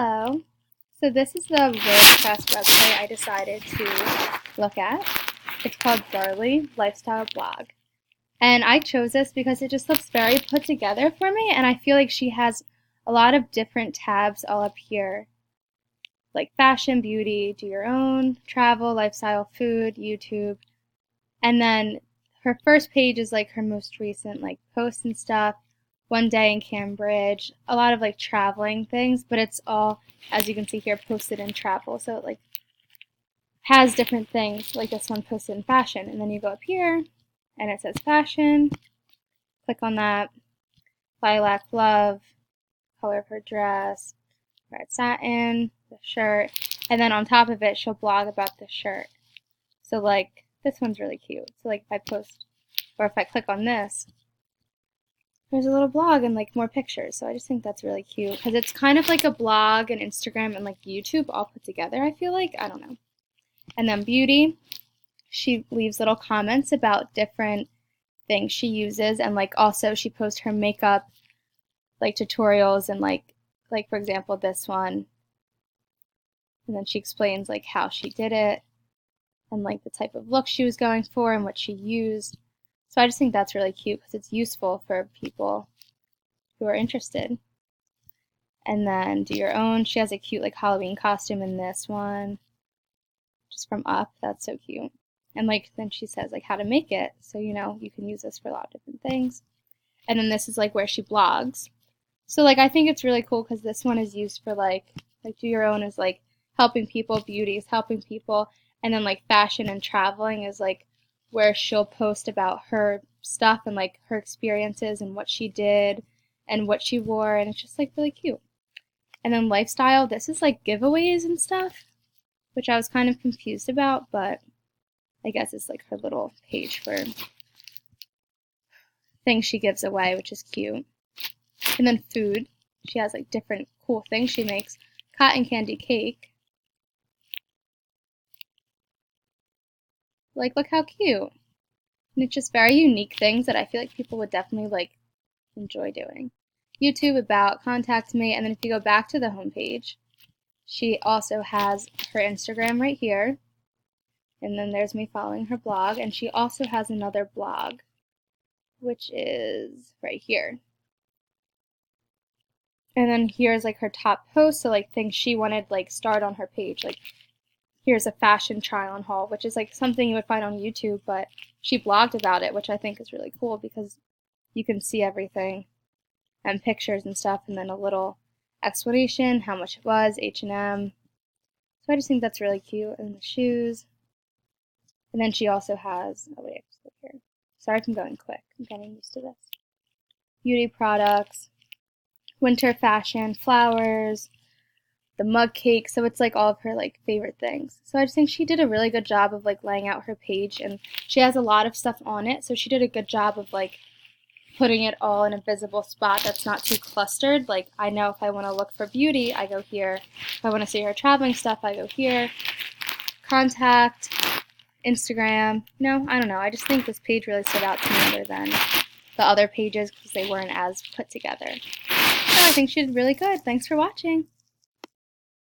Hello. So this is the WordPress website I decided to look at. It's called Darlie Lifestyle Blog. And I chose this because it just looks very put together for me, and I feel like she has a lot of different tabs all up here. Like fashion, beauty, do your own, travel, lifestyle, food, YouTube. And then her first page is like her most recent like posts and stuff. One day in Cambridge, a lot of like traveling things, but it's all, as you can see here, posted in travel. So it like has different things, like this one posted in fashion. And then you go up here and it says fashion. Click on that. Lilac Love, color of her dress, red satin, the shirt. And then on top of it, she'll blog about the shirt. So like this one's really cute. So like if I post, or if I click on this, there's a little blog and like more pictures. So I just think that's really cute because it's kind of like a blog and Instagram and like YouTube all put together, I feel like. I don't know. And then beauty, she leaves little comments about different things she uses, and like also she posts her makeup like tutorials and like for example this one, and then she explains like how she did it and like the type of look she was going for and what she used. So I just think that's really cute because it's useful for people who are interested. And then do your own. She has a cute like Halloween costume in this one, just from Up. That's so cute. And like then she says like how to make it, so you know you can use this for a lot of different things. And then this is like where she blogs. So like I think it's really cool because this one is used for like do your own is like helping people, beauty is helping people, and then like fashion and traveling is like where she'll post about her stuff and like her experiences and what she did and what she wore, and it's just like really cute. And then lifestyle, this is like giveaways and stuff, which I was kind of confused about, but I guess it's like her little page for things she gives away, which is cute. And then food, she has like different cool things she makes. Cotton candy cake. Like, look how cute. And it's just very unique things that I feel like people would definitely like enjoy doing. YouTube, about, contact me, and then if you go back to the homepage, she also has her Instagram right here. And then there's me following her blog, and she also has another blog, which is right here. And then here's like her top posts, so like things she wanted like start on her page. Like here's a fashion try on haul, which is like something you would find on YouTube, but she blogged about it, which I think is really cool because you can see everything and pictures and stuff, and then a little explanation, how much it was, H&M. So I just think that's really cute. And the shoes. And then she also has, oh wait, I just look here. Sorry if I'm going quick. I'm getting used to this. Beauty products, winter fashion, flowers, the mug cake. So it's like all of her like favorite things. So I just think she did a really good job of like laying out her page, and she has a lot of stuff on it. So she did a good job of like putting it all in a visible spot that's not too clustered. Like I know if I want to look for beauty, I go here. If I want to see her traveling stuff, I go here. Contact, Instagram. No, I don't know. I just think this page really stood out to me other than the other pages because they weren't as put together. So I think she did really good. Thanks for watching.